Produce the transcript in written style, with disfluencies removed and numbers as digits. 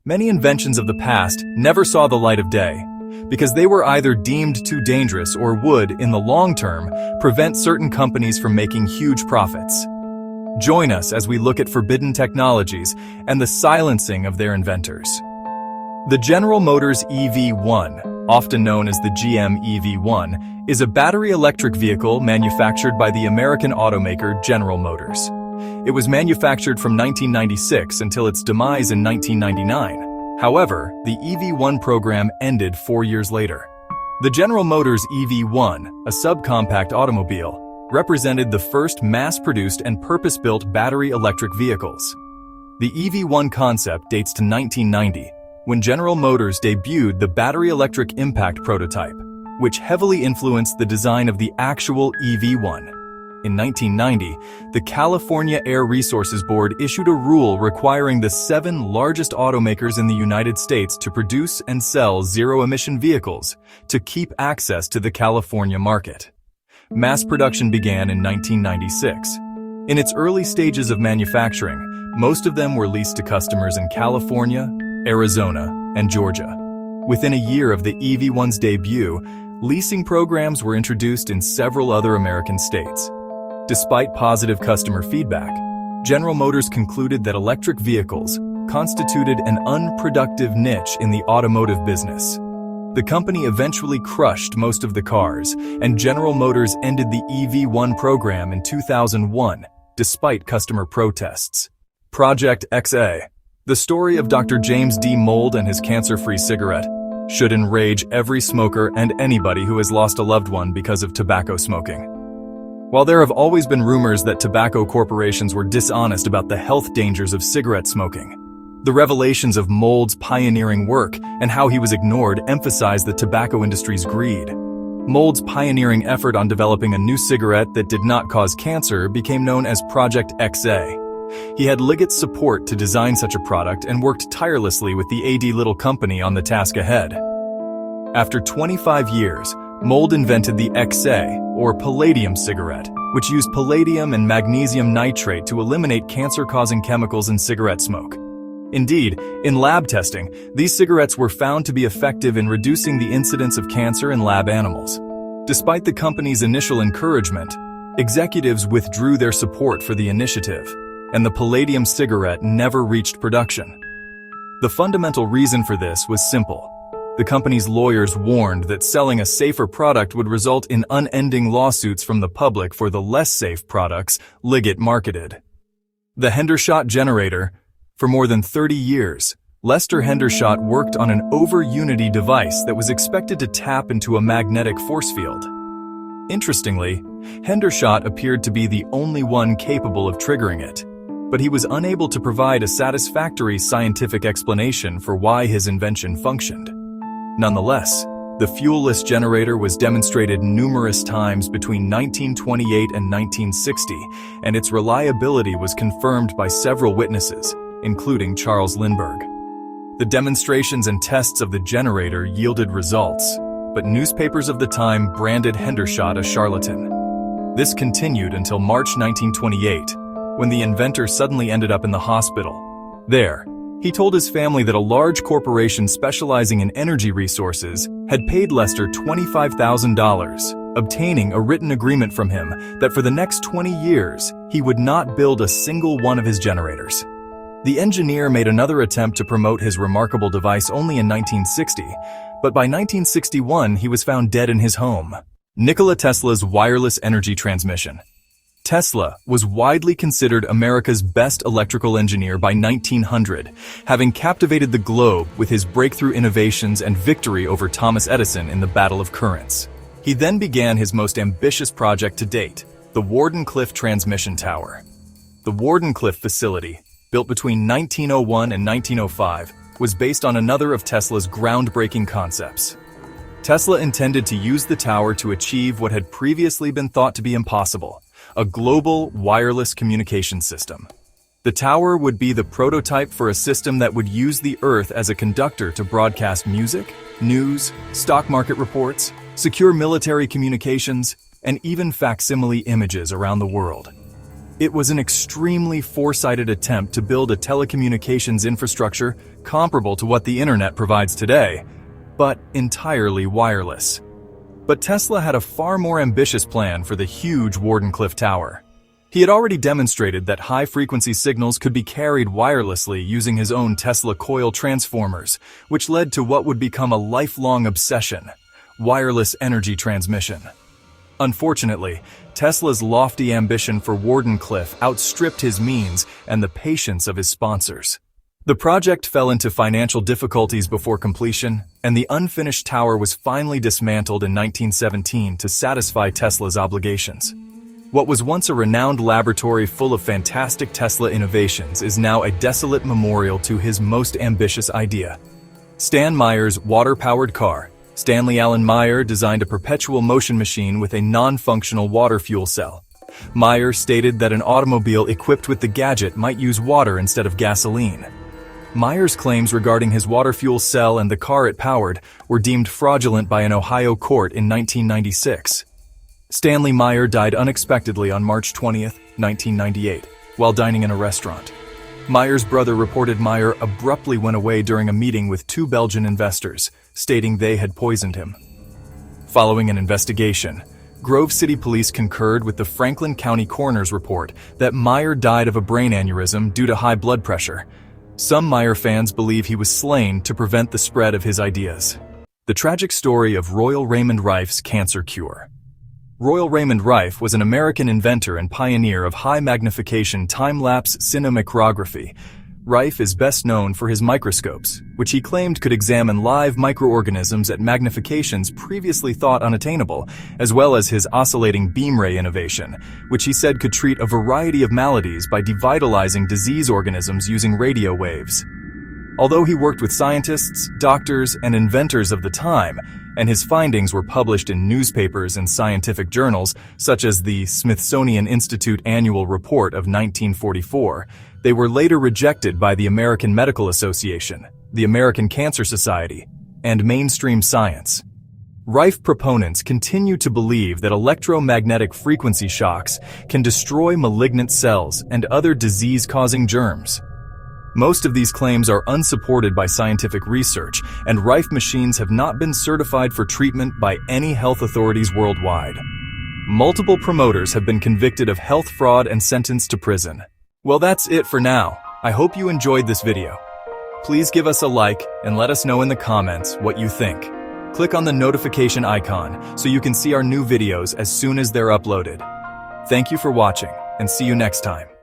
Many inventions of the past never saw the light of day because they were either deemed too dangerous or would, in the long term, prevent certain companies from making huge profits. Join us as we look at forbidden technologies and the silencing of their inventors. The General Motors EV1, often known as the GM EV1, is a battery electric vehicle manufactured by the American automaker General Motors. It was manufactured from 1996 until its demise in 1999. However, the EV1 program ended 4 years later. The General Motors EV1, a subcompact automobile, represented the first mass-produced and purpose-built battery electric vehicles. The EV1 concept dates to 1990, when General Motors debuted the battery electric impact prototype, which heavily influenced the design of the actual EV1. In 1990, the California Air Resources Board issued a rule requiring the 7 largest automakers in the United States to produce and sell zero-emission vehicles to keep access to the California market. Mass production began in 1996. In its early stages of manufacturing, most of them were leased to customers in California, Arizona, and Georgia. Within a year of the EV1's debut, leasing programs were introduced in several other American states. Despite positive customer feedback, General Motors concluded that electric vehicles constituted an unproductive niche in the automotive business. The company eventually crushed most of the cars, and General Motors ended the EV1 program in 2001, despite customer protests. Project XA, the story of Dr. James D. Mould and his cancer-free cigarette, should enrage every smoker and anybody who has lost a loved one because of tobacco smoking. While there have always been rumors that tobacco corporations were dishonest about the health dangers of cigarette smoking, the revelations of Mould's pioneering work and how he was ignored emphasize the tobacco industry's greed. Mould's pioneering effort on developing a new cigarette that did not cause cancer became known as Project XA. He had Liggett's support to design such a product and worked tirelessly with the AD Little company on the task ahead. After 25 years, Mould invented the XA, or palladium cigarette, which used palladium and magnesium nitrate to eliminate cancer-causing chemicals in cigarette smoke. Indeed, in lab testing, these cigarettes were found to be effective in reducing the incidence of cancer in lab animals. Despite the company's initial encouragement, executives withdrew their support for the initiative, and the palladium cigarette never reached production. The fundamental reason for this was simple. The company's lawyers warned that selling a safer product would result in unending lawsuits from the public for the less safe products Liggett marketed. The Hendershott generator. For more than 30 years, Lester Hendershott worked on an over-unity device that was expected to tap into a magnetic force field. Interestingly, Hendershott appeared to be the only one capable of triggering it, but he was unable to provide a satisfactory scientific explanation for why his invention functioned. Nonetheless, the fuel-less generator was demonstrated numerous times between 1928 and 1960, and its reliability was confirmed by several witnesses, including Charles Lindbergh. The demonstrations and tests of the generator yielded results, but newspapers of the time branded Hendershott a charlatan. This continued until March 1928, when the inventor suddenly ended up in the hospital. There, he told his family that a large corporation specializing in energy resources had paid Lester $25,000, obtaining a written agreement from him that for the next 20 years, he would not build a single one of his generators. The engineer made another attempt to promote his remarkable device only in 1960, but by 1961 he was found dead in his home. Nikola Tesla's wireless energy transmission. Tesla was widely considered America's best electrical engineer by 1900, having captivated the globe with his breakthrough innovations and victory over Thomas Edison in the Battle of Currents. He then began his most ambitious project to date, the Wardenclyffe Transmission Tower. The Wardenclyffe facility, built between 1901 and 1905, was based on another of Tesla's groundbreaking concepts. Tesla intended to use the tower to achieve what had previously been thought to be impossible, a global wireless communication system. The tower would be the prototype for a system that would use the Earth as a conductor to broadcast music, news, stock market reports, secure military communications, and even facsimile images around the world. It was an extremely foresighted attempt to build a telecommunications infrastructure comparable to what the internet provides today, but entirely wireless. But Tesla had a far more ambitious plan for the huge Wardenclyffe Tower. He had already demonstrated that high-frequency signals could be carried wirelessly using his own Tesla coil transformers, which led to what would become a lifelong obsession: wireless energy transmission. Unfortunately, Tesla's lofty ambition for Wardenclyffe outstripped his means and the patience of his sponsors. The project fell into financial difficulties before completion, and the unfinished tower was finally dismantled in 1917 to satisfy Tesla's obligations. What was once a renowned laboratory full of fantastic Tesla innovations is now a desolate memorial to his most ambitious idea. Stan Meyer's water-powered car. Stanley Allen Meyer designed a perpetual motion machine with a non-functional water fuel cell. Meyer stated that an automobile equipped with the gadget might use water instead of gasoline. Meyer's claims regarding his water fuel cell and the car it powered were deemed fraudulent by an Ohio court in 1996. Stanley Meyer died unexpectedly on March 20, 1998, while dining in a restaurant. Meyer's brother reported Meyer abruptly went away during a meeting with two Belgian investors, stating they had poisoned him. Following an investigation, Grove City Police concurred with the Franklin County Coroner's report that Meyer died of a brain aneurysm due to high blood pressure. Some Meyer fans believe he was slain to prevent the spread of his ideas. The tragic story of Royal Raymond Rife's cancer cure. Royal Raymond Rife was an American inventor and pioneer of high-magnification time-lapse cinematography. Rife is best known for his microscopes, which he claimed could examine live microorganisms at magnifications previously thought unattainable, as well as his oscillating beam ray innovation, which he said could treat a variety of maladies by devitalizing disease organisms using radio waves. Although he worked with scientists, doctors, and inventors of the time, and his findings were published in newspapers and scientific journals, such as the Smithsonian Institute Annual Report of 1944, they were later rejected by the American Medical Association, the American Cancer Society, and mainstream science. Rife proponents continue to believe that electromagnetic frequency shocks can destroy malignant cells and other disease-causing germs. Most of these claims are unsupported by scientific research, and Rife machines have not been certified for treatment by any health authorities worldwide. Multiple promoters have been convicted of health fraud and sentenced to prison. Well, that's it for now. I hope you enjoyed this video. Please give us a like and let us know in the comments what you think. Click on the notification icon so you can see our new videos as soon as they're uploaded. Thank you for watching, and see you next time.